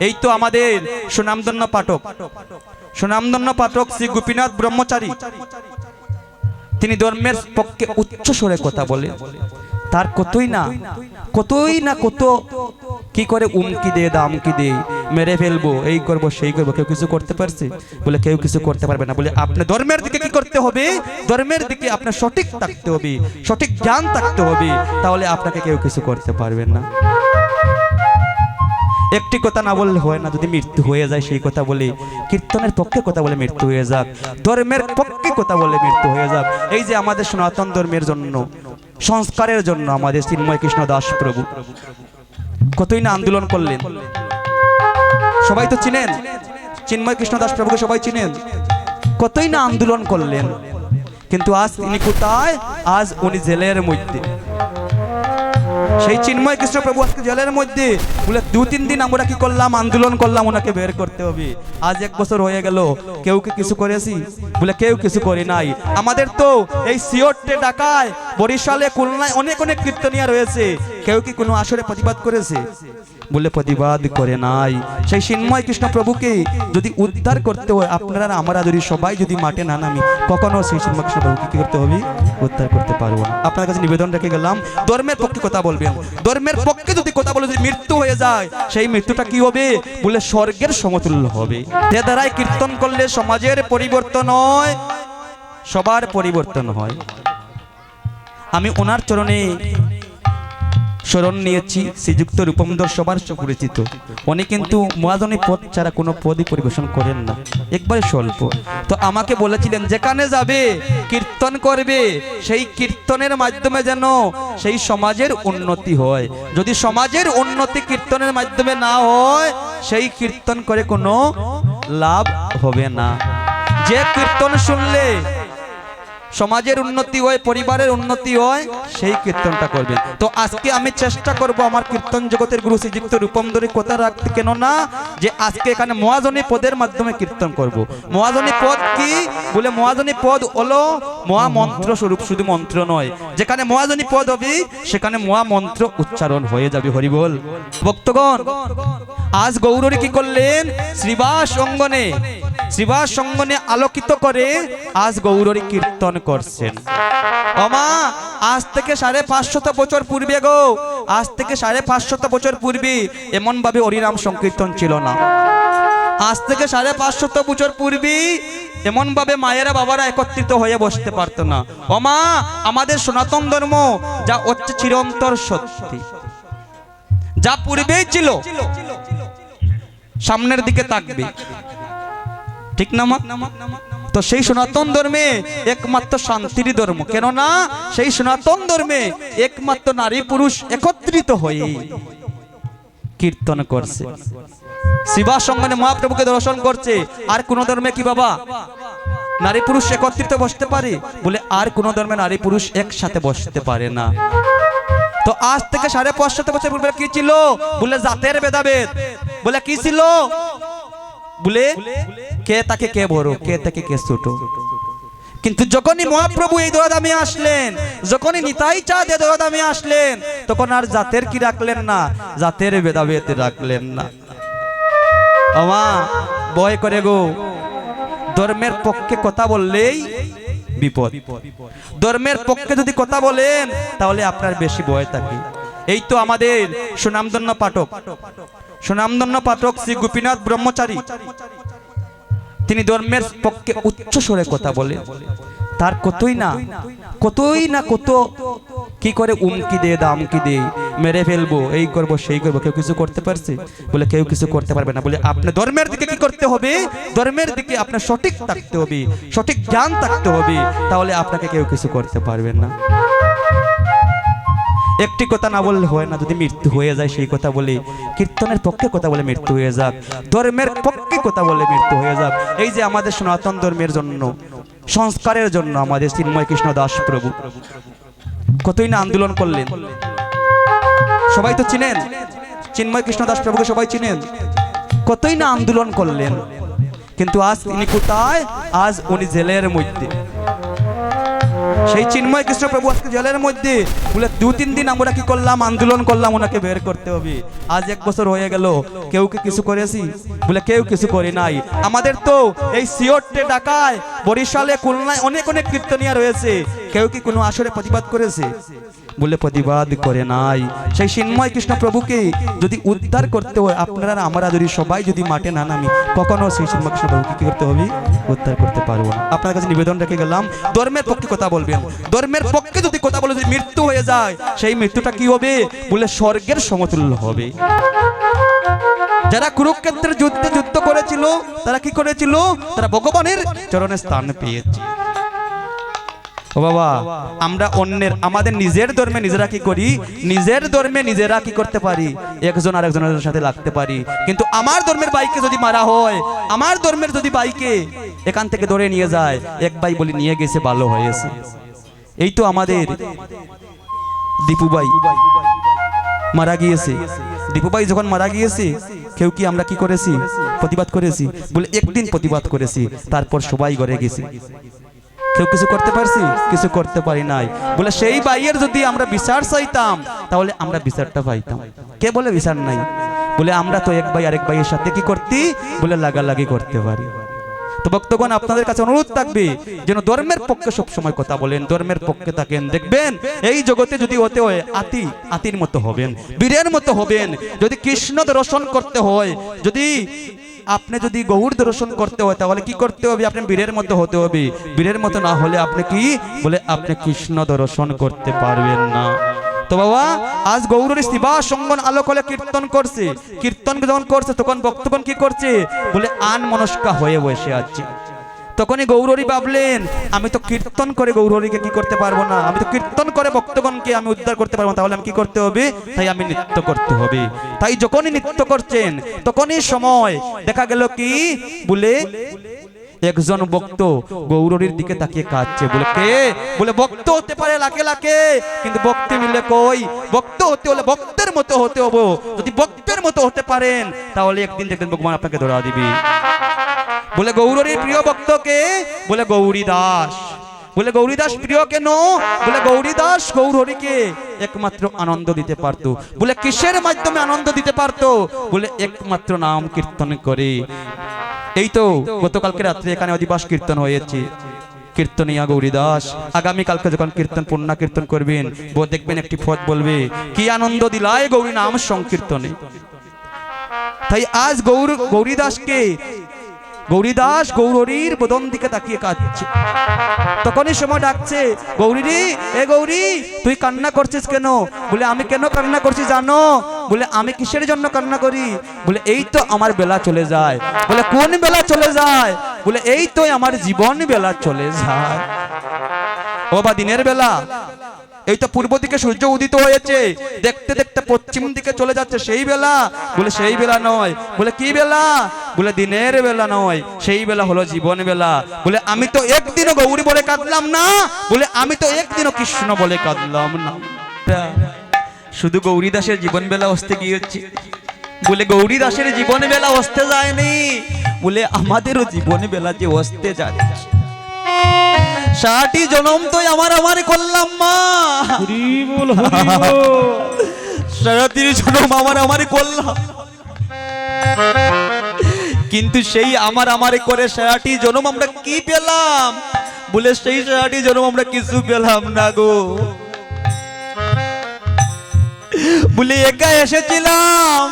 এই তো আমাদের সুনামধন্য পাঠক শ্রী গোপীনাথ ব্রহ্মচারী। তিনি ধর্মের পক্ষে উচ্চ স্বরে কথা বলে, তার কতই না কত কি করে উমকি দে দামকি দে, মেরে ফেলবো, এই করব সেই করব, কেউ কিছু করতে পারছে? বলে কেউ কিছু করতে পারবে না। বলে আপনি ধর্মের দিকে কি করতে হবে? ধর্মের দিকে আপনার সঠিক থাকতে হবে, সঠিক জ্ঞান থাকতে হবে, তাহলে আপনাকে কেউ কিছু করতে পারবেন না। একটি কথা না বললে হয় না, যদি মৃত্যু হয়ে যায় সেই কথা বলে, কীর্তনের পক্ষে কথা বলে মৃত্যু হয়ে যাক, ধর্মের পক্ষে কথা বলে মৃত্যু হয়ে যাক। এই যে আমাদের সনাতন ধর্মের জন্য, সংস্কারের জন্য আমাদের চিন্ময় কৃষ্ণ দাস প্রভু কতই না আন্দোলন করলেন। সবাই তো চিনেন চিন্ময় কৃষ্ণ দাস প্রভুকে, সবাই চিনেন। কতই না আন্দোলন করলেন, কিন্তু আজ তিনি কোথায়? আজ উনি জেলের মধ্যে। সেই চিন্ময় কৃষ্ণ প্রভু আজকে জেলের মধ্যে। বলে 2-3 দিন আমরা কি করলাম? আন্দোলন করলাম, ওনাকে বের করতে হবে। আজ 1 বছর হয়ে গেল, কেউ কি কিছু করেছি? বলে কেউ কিছু করে নাই। আমাদের তো এই সিওটে, ঢাকায়, বরিশালে, খুলনায় অনেক কীর্তনিয়া রয়েছে, কেউ কি কোনো আসরে প্রতিবাদ করেছে? বলে প্রতিবাদ করে নাই। সেই চিন্ময় কৃষ্ণ প্রভুকে যদি উদ্ধার করতে হয়, আপনারা আমরা যদি সবাই যদি মাঠে না নামি, কখনো সেই চিন্ময় কৃষ্ণ প্রভুকে কি করতে হবে? উদ্ধার করতে পারবো না। আপনার কাছে নিবেদন রেখে গেলাম, ধর্মের পক্ষে কথা বলবেন। ধর্মের পক্ষে যদি কথা বলে যদি মৃত্যু হয়ে যায়, সেই মৃত্যুটা কি হবে? বলে স্বর্গের সমতুল্য হবে। যে দ্বারাই কীর্তন করলে সমাজের পরিবর্তন হয়, সবার পরিবর্তন হয়। আমি ওনার চরণে শরণ নিয়েছি। শ্রীযুক্ত রূপমধর সবার সুপরিচিত। উনি কিন্তু মহাজনী পদ ছাড়া কোনো পদই পরিবেশন করেন না, একবারে স্বল্প। তো আমাকে বলেছিলেন যেখানে যাবে কীর্তন করবে, সেই কীর্তনের মাধ্যমে যেন সেই সমাজের উন্নতি হয়। যদি সমাজের উন্নতি কীর্তনের মাধ্যমে না হয়, সেই কীর্তন করে কোনো লাভ হবে না। যে কীর্তন শুনলে সমাজের উন্নতি হয়, পরিবারের উন্নতি হয়, সেই কীর্তনটা করবেন। তো আজকে আমি চেষ্টা করব আমার কীর্তন জগতের গুরু শ্রীযুক্ত রূপমধরের কথা রাখতে, কেন না যে আজকে এখানে মহাজনী পদের মাধ্যমে কীর্তন করব। মহাজনী পদ কি? বলে মহাজনী পদ হলো মহামন্ত্র স্বরূপ, শুধু মন্ত্র নয়। যেখানে মহাজনী পদ হবে সেখানে মহামন্ত্র উচ্চারণ হয়ে যাবে। হরি বল। ভক্তগণ, আজ গৌরী কি করলেন? শ্রীবাস অঙ্গনে আলোকিত করে আজ গৌরী কীর্তন করছেন। ওমা, আজ থেকে 550 বছর পূর্বে গো, আজ থেকে 550 বছর পূর্বে এমন ভাবে হরিনাম সংকীর্তন ছিল না। আজ থেকে 550 বছর পূর্বে এমন ভাবে মায়েরা বাবারা একত্রিত হয়ে বসতে পারতো না। ওমা, আমাদের সনাতন ধর্ম যা হচ্ছে চিরন্তর সত্যি, যা পূর্বেই ছিল সামনের দিকে থাকবে, ঠিক না মা? তো সেই সনাতন ধর্মে একমাত্র শান্তির ধর্ম, কেননা সেই সনাতন ধর্মে একমাত্র নারী পুরুষ একত্রিত হয়ে কীর্তন করছে। শিবা সঙ্গনে মহাপ্রভুকে দর্শন করছে। আর কোন ধর্মে কি বাবা নারী পুরুষ একত্রিত বসতে পারে? বলে আর কোন ধর্মে নারী পুরুষ একসাথে বসতে পারে না। তো আজ থেকে 550 বছর পূর্বে কি ছিল? বলে জাতের ভেদাভেদ। বলে কি ছিল? বলে কে তাকে কে বড়, কে তাকে কে ছোট। কিন্তু যখনই মহাপ্রভু এই দয়াদামে আসলেন, যখনই নিতাই চাঁদ এই দয়াদামে আসলেন, তখন আর জাতের কি রাখলেন না, জাতের ভেদাভেদ রাখলেন না। আমা ভয় করে গো, ধর্মের পক্ষে কথা বললেই বিপদ। ধর্মের পক্ষে যদি কথা বলেন তাহলে আপনার বেশি ভয় থাকে। এই তো আমাদের সুনামধন্য পাঠক শ্রী গোপীনাথ ব্রহ্মচারী। তিনি ধর্মের পক্ষে উচ্চ স্বরে কথা বলে, তার কতই না কত কি করে উমকি দে দামকি দে, মেরে ফেলবো, এই করব সেই করব, কেউ কিছু করতে পারছে? বলে কেউ কিছু করতে পারবে না। বলে আপনি ধর্মের দিকে কি করতে হবে? ধর্মের দিকে আপনার সঠিক থাকতে হবে, সঠিক জ্ঞান থাকতে হবে, তাহলে আপনাকে কেউ কিছু করতে পারবেন না। একটি কথা না বললে হয় না, যদি মৃত্যু হয়ে যায় সেই কথা বলে, কীর্তনের পক্ষে কথা বলে মৃত্যু হয়ে যাক, ধর্মের পক্ষে কথা বলে মৃত্যু হয়ে যাক। এই যে আমাদের সনাতন ধর্মের জন্য, সংস্কারের জন্য আমাদের চিন্ময় কৃষ্ণ দাস প্রভু কতই না আন্দোলন করলেন। সবাই তো চিনেন চিন্ময় কৃষ্ণ দাস প্রভুকে, সবাই চিনেন। কতই না আন্দোলন করলেন, কিন্তু আজ তিনি কোথায়? আজ উনি জেলের মধ্যে। সেই চিন্ময় কৃষ্ণ প্রভু আজকে জেলের মধ্যে বলে 2-3 দিন আমরা কি করলাম, আন্দোলন করলাম ওনাকে বের করতে হবে। আজ 1 বছর হয়ে গেল, কেউ কি কিছু করেছি? বলে কেউ কিছু করে নাই। আমাদের তো এই সিওটে, ঢাকায়, বরিশালে, খুলনায় অনেক অনেক কীর্তনিয়া রয়েছে, কেউ কি কোনো আসরে প্রতিবাদ করেছে? বলে প্রতিবাদ করে নাই। সেই চিন্ময় কৃষ্ণ প্রভুকে যদি উদ্ধার করতে হয়, আপনারা আমরা যদি সবাই যদি মাঠে না নামি, কখনো সেই চিন্ময় কৃষ্ণ প্রভুকে কি করতে হবে? উদ্ধার করতে পারবো না। আপনার কাছে নিবেদন রেখে গেলাম, ধর্মের পক্ষে কথা বলবেন। ধর্মের পক্ষে যদি কথা বলে যদি মৃত্যু হয়ে যায়, সেই মৃত্যুটা কি হবে? বলে স্বর্গের সমতুল্য হবে। যারা কুরুক্ষেত্রের যুদ্ধে যুদ্ধ করেছিল, তারা কি করেছিল? তারা ভগবানের চরণে স্থান পেয়েছে। ও বাবা, আমরা অন্যের, আমাদের নিজের ধর্মে নিজেরা কি করি? নিজের ধর্মে নিজেরা কি করতে পারি? একজন আরেকজনের সাথে লাগতে পারি। কিন্তু আমার ধর্মের ভাইকে যদি মারা হয়, আমার ধর্মের যদি ভাইকে এখান থেকে ধরে নিয়ে যায়, এক ভাই বলি নিয়ে গেছে, ভালো হয়েছে। এই তো আমাদের দীপু ভাই মারা গিয়েছে। দীপু ভাই যখন মারা গিয়েছে, কেউ কি আমরা কি করেছি? প্রতিবাদ করেছি? বলে একদিন প্রতিবাদ করেছি, তারপর সবাই ঘরে গেছি। কেউ কিছু করতে পারছি? কিছু করতে পারি নাই। বলে সেই ভাইয়ের যদি আমরা বিচার চাইতাম, তাহলে আমরা বিচারটা পাইতাম। কে বলে বিচার নাই? বলে আমরা তো এক ভাই আরেক ভাইয়ের সাথে কি করতে? বলে লাগালাগি করতে পারি। তো ভক্তগণ, আপনাদের কাছে অনুরোধ থাকবে যেন ধর্মের পক্ষে সব সময় কথা বলেন, ধর্মের পক্ষে থাকেন। দেখবেন এই জগতে যদি হতে হয়, আতির মতো হবেন, বীরের মতো হবেন। যদি কৃষ্ণ দর্শন করতে হয়, যদি আপনি যদি গৌর দর্শন করতে হয়, তাহলে কি করতে হবে? আপনি বীরের মতো হতে হবে। বীরের মতো না হলে আপনি কি? বলে আপনি কৃষ্ণ দর্শন করতে পারবেন না। তো বাবা, আজ গৌরের শিবা সঙ্গন আলোক হলে কীর্তন করছে। কীর্তন যখন করছে, তখন ভক্তগণ কি করছে? বলে আন মনস্কা হয়ে বসে আছে। তখনই গৌরহরি ভাবলেন, আমি তো কীর্তন করে গৌরহরিকে কি করতে পারবো না, আমি তো কীর্তন করে ভক্তগণকে আমি উদ্ধার করতে পারবো না, তাহলে আমি কি করতে হবে? তাই আমি নৃত্য করতে হবে। তাই যখনই নৃত্য করছেন, তখনই সময় দেখা গেল কি? বলে একজন ভক্ত গৌরহরির দিকে তাকিয়ে কাঁদছে। বলে কে? বলে ভক্ত হতে পারে লাখে লাখে, কিন্তু ভক্তি মিলে কই? ভক্ত হতে হলে ভক্তের মতো হতে হবে। যদি ভক্তের মতো হতে পারেন, তাহলে একদিন দেখবেন ভগবান আপনাকে ধরা দিবে। বলে গৌরহরির প্রিয় ভক্তকে? বলে গৌরী দাস। বলে গৌরী দাস প্রিয় কেন? বলে গৌরী দাস গৌরহরিকে একমাত্র আনন্দ দিতে পারতো। বলে কিসের মাধ্যমে আনন্দ দিতে পারতো? বলে একমাত্র নাম কীর্তন করে। এই তো গতকালকে রাত্রে এখানে অধিবাস কীর্তন হয়েছে। কীর্তনিয়া গৌরী দাস আগামী কালকে যখন কীর্তন পূর্ণা কীর্তন করবেন, দেখবেন একটি পদ বলবে, কি আনন্দ দিলায় গৌরী নাম সংকীর্তনে। তাই আজ গৌরী দাসকে, গৌরী দাস গৌরহরির বদন দিকে তাকিয়ে কাঁদছে। তখনই সময় ডাকছে, গৌরী রে, এ গৌরী, তুই কান্না করছিস কেন? বলে আমি কেন কান্না করছি জানো? বলে আমি কিসের জন্য কান্না করি? বলে এই তো আমার বেলা চলে যায়। বলে কোন বেলা চলে যায়? বলে এই তো আমার জীবন বেলা চলে যায়। ও বা দিনের বেলা, এই তো পূর্ব দিকে সূর্য উদিত হয়েছে, দেখতে দেখতে পশ্চিম দিকে চলে যাচ্ছে, সেই বেলা? বলে সেই বেলা নয়। বলে কি বেলা? বলে দিনের বেলা নয়, সেই বেলা হলো জীবন বেলা। বলে আমি তো একদিনও গৌরী বলে কাঁদলাম না, বলে আমি তো একদিনও কৃষ্ণ বলে কাঁদলাম না। শুধু গৌরী দাসের জীবন বেলা আসতে গিয়েছে। বলে গৌরী দাসের জীবন বেলা আসতে যায়নি, বলে আমাদেরও জীবন বেলা যে আসতে যাচ্ছে। 60টি জনম তো আমার করলাম মা, 30 জনম আমার করলাম, কিন্তু সেই আমার করে 60টি জনম আমরা কি পেলাম? বলে সেই 60টি জনম আমরা কিছু পেলাম না গো। বলে একা এসেছিলাম,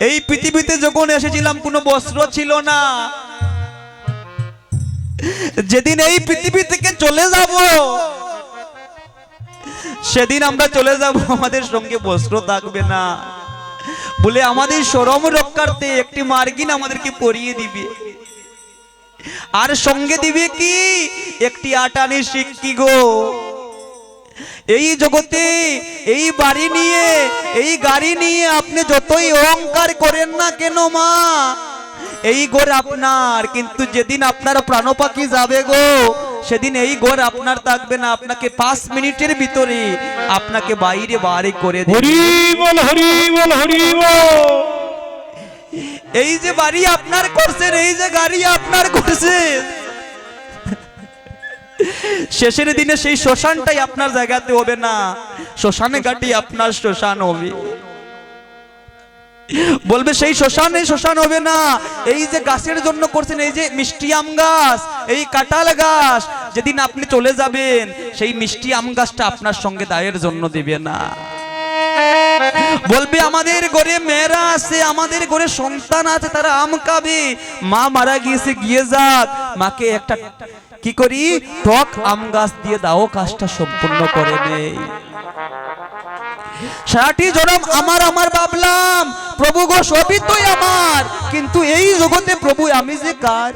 এই পৃথিবীতে যখন এসেছিলাম কোনো বস্ত্র ছিল না। যেদিন এই পৃথিবী থেকে চলে যাব, সেদিন আমরা চলে যাব, আমাদের সঙ্গে বস্ত্র থাকবে না। বলে আমাদের শরম রক্ষার্থে একটি মার্গিন আমাদেরকে পরিয়ে দিবে, আর সঙ্গে দিবে কি? একটি আটানি সিক্কি গো। এই জগতে এই বাড়ি নিয়ে, এই গাড়ি নিয়ে আপনি যতই অহংকার করেন না কেন মা, এই ঘর আপনার, কিন্তু যেদিন আপনার প্রাণ পাখি যাবে গো, সেদিন এই ঘর আপনার থাকবে না। আপনাকে 5 মিনিটের ভিতরে আপনাকে বাইরে বাড়ি করে দেবে। হরি বল, হরি বল, হরি বল। এই যে বাড়ি আপনার করছেন, এই যে গাড়ি আপনার করছেন, শেষের দিনে সেই শ্মশানটাই আপনার জায়গাতে হবে না, শ্মশানে ঘাটি আপনার শ্মশান হবে। বলবে সেই শ্মশান হবে না। এই যে গাছের জন্য করছেন, এই যে মিষ্টি আম গাছ, এই কাঁঠাল গাছ, যেদিন আপনি চলে যাবেন সেই মিষ্টি আম গাছটা আপনার সঙ্গে দায়ের জন্য দিবে না। বলবে আমাদের ঘরে মেয়েরা আছে, আমাদের ঘরে সন্তান আছে, তারা আম খাবে, মা মারা গিয়েছে, গিয়ে যাক, মাকে একটা কি করি টক আম গাছ দিয়ে দাও, কাজটা সম্পূর্ণ করে নেই। সারাটি জনম আমার ভাবলাম, প্রভু গো সবই তো আমার, কিন্তু এই জগতে প্রভু আমি যে কার?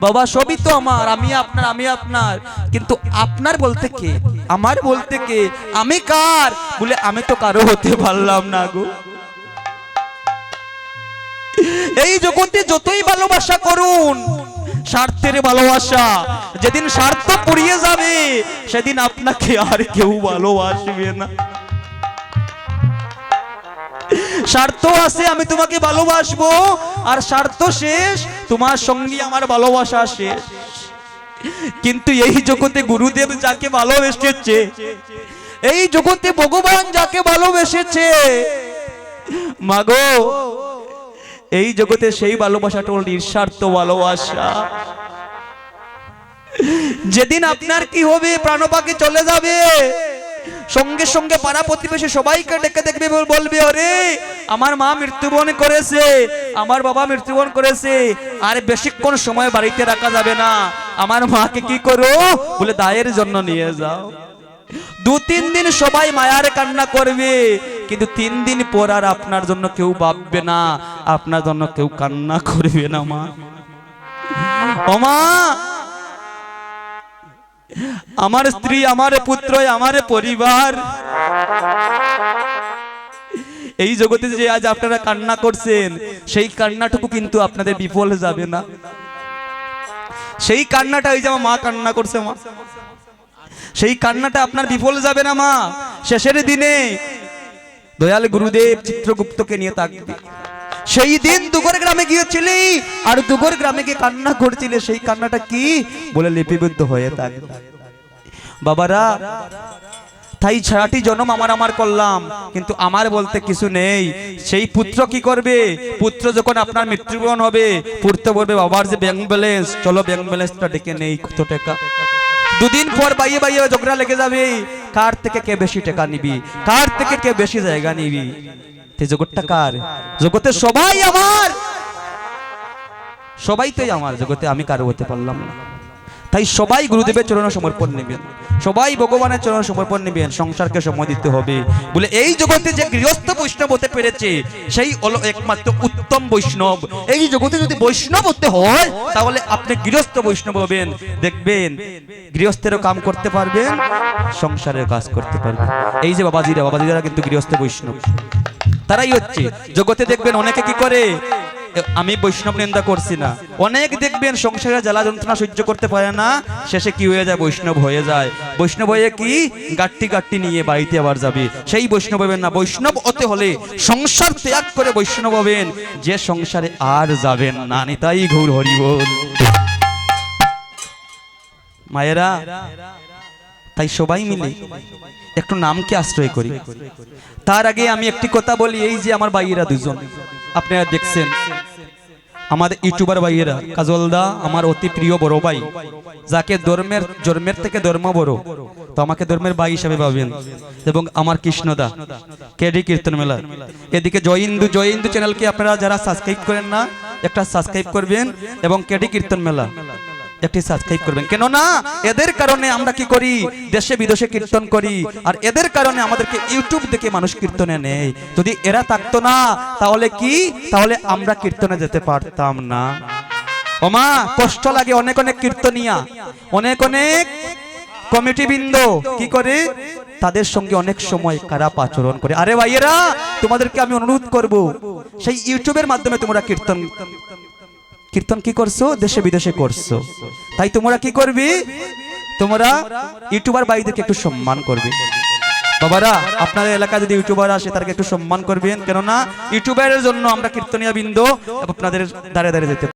বাবা সবই তো আমার, আমি আপনার, কিন্তু আপনার বলতে কে, আমার বলতে কে, আমি কার? বলে আমি তো কারো হতে পারলাম না গো। এই জগতে যতই ভালোবাসা করুন, স্বার্থের ভালোবাসা, যেদিন স্বার্থ পুড়িয়ে যাবে সেদিন আপনাকে আর কেউ ভালোবাসবে না। স্বার্থ আছে আমি তোমাকে ভালোবাসবো, আর স্বার্থ শেষ, তোমার সঙ্গে আমার ভালোবাসা শেষ। কিন্তু এই জগতে গুরুদেব যাকে ভালোবেসেছে, এই জগতে ভগবান যাকে ভালোবেসেছে, মাগো এই জগতে সেই ভালোবাসাটা হল নিঃস্বার্থ ভালোবাসা। যেদিন আপনার কি হবে, প্রাণপাখি চলে যাবে, সঙ্গে সঙ্গে পাড়া প্রতিবেশী সবাইকে ডেকে দেখবে, বলবে আরে আমার মা মৃত্যুবরণ করেছে, আমার বাবা মৃত্যুবরণ করেছে, আর বেশিক্ষণ সময় বাড়িতে রাখা যাবে না, আমার মাকে কি করো? বলে দায়ের জন্য নিয়ে যাও। 2-3 দিন সবাই মায়ার কান্না করবে, কিন্তু 3 দিন পর আর আপনার জন্য কেউ ভাববে না, আপনার জন্য কেউ কান্না করবে না। মা ও মা, আমার স্ত্রী, আমার পুত্র, আমার পরিবার, এই জগতে যে আজ আপনারা কান্না করছেন, সেই কান্নাটুকু কিন্তু আপনাদের বিফল যাবে না। সেই কান্নাটা, এই যে আমার মা কান্না করছে, মা, সেই কান্নাটা আপনার বিফল যাবে না। মা শেষের দিনে দয়াল গুরুদেব চিত্রগুপ্তকে নিয়ে থাকবে। সেই দিন দুগর গ্রামে গিয়েছিলি, আর দুগর গ্রামে গিয়ে কান্না করছিলে, সেই কান্নাটা কি বলে লিপিবদ্ধ হয়ে থাকবে। বাবারা, তাই সারাটি জন্ম আমার করলাম, কিন্তু আমার বলতে কিছু নেই। সেই পুত্র কি করবে? পুত্র যখন আপনার মৃত্যুবরণ হবে, পুত্র বলবে বাবার যে ব্যাংক ব্যালেন্স, চলো ব্যাংক ব্যালেন্সটা ডেকে নেই, কত টাকা। 2 দিন পর বাইয়ে বাইয়ে ঝগড়া লেগে যাবে, কার থেকে কে বেশি টাকা নিবি, কার থেকে কে বেশি জায়গা নিবি। জগৎটা কার? জগতে সবাই আমার, সবাই তো আমার, জগতে আমি কারো হতে পারলাম না। তাই সবাই গুরুদেবের চরণে সমর্পণ নেবেন, সবাই ভগবানের চরণে সমর্পণ নেবেন, সংসারকে সময় দিতে হবে। বলে এই জগতে যে গৃহস্থ বৈষ্ণব হতে পেরেছে, সেই হলো একমাত্র উত্তম বৈষ্ণব। এই জগতে যদি বৈষ্ণব হতে হয়, তাহলে আপনি গৃহস্থ বৈষ্ণব হবেন। দেখবেন গৃহস্থেরও কাম করতে পারবেন, সংসারের কাজ করতে পারবেন। এই যে বাবাজিরা কিন্তু গৃহস্থ বৈষ্ণব, তারাই হচ্ছে। জগতে দেখবেন অনেকে কি করে, আমি বৈষ্ণব নিন্দা করছি না, অনেক দেখবেন সংসারের জ্বালা যন্ত্রণা সহ্য করতে পারে না, শেষে কি হয়ে যায়? বৈষ্ণব হয়ে যায়। বৈষ্ণব হয়ে কি গাট্টি নিয়ে বাড়িতে আবার যাবে, সেই বৈষ্ণব হবেন না। বৈষ্ণব হতে হলে সংসার ত্যাগ করে বৈষ্ণব হবেন, যে সংসারে আর যাবেন না। নিতাই গৌর হরি বল। মায়েরা, তাই সবাই মিলে একটু নামকে আশ্রয় করি। তার আগে আমি একটি কথা বলি, এই যে আমার ভাইয়েরা দুজন আপনারা দেখছেন, আমাদের ইউটিউবার ভাইয়েরা, কাজলদা আমার অতি প্রিয় বড় ভাই, যাকে জন্মের থেকে ধর্ম বড়, তো আমাকে ধর্মের ভাই হিসাবে ভাবেন। এবং আমার কৃষ্ণদা, কেডি কীর্তন মেলা, এদিকে জয় হিন্দু চ্যানেলকে আপনারা যারা সাবস্ক্রাইব করেন না, একটা সাবস্ক্রাইব করবেন, এবং কেডি কীর্তন মেলা একটি সাবস্ক্রাইব করবেন। কেননা এদের কারণে আমরা কি করি, দেশে বিদেশে কীর্তন করি, আর এদের কারণে আমাদেরকে ইউটিউব দেখে মানুষ কীর্তনে নেয়। যদি এরা থাকতো না, তাহলে আমরা কীর্তনে যেতে পারতাম না। ওমা কষ্ট লাগে, অনেক কীর্তনিয়া, অনেক কমিটি বৃন্দ কি করে, তাদের সঙ্গে অনেক সময় খারাপ আচরণ করে। আরে ভাইয়েরা, তোমাদেরকে আমি অনুরোধ করব, সেই ইউটিউবের মাধ্যমে তোমরা কীর্তন কি করছো, দেশে বিদেশে করছো, তাই তোমরা কি করবি, তোমরা ইউটিউবার ভাইদেরকে একটু সম্মান করবে। বাবারা, আপনাদের এলাকায় যদি ইউটিউবার আসে, তাদেরকে একটু সম্মান করবেন, কেননা ইউটিউবারের জন্য আমরা কীর্তনিয়া বৃন্দ আপনাদের দাঁড়ে যেতে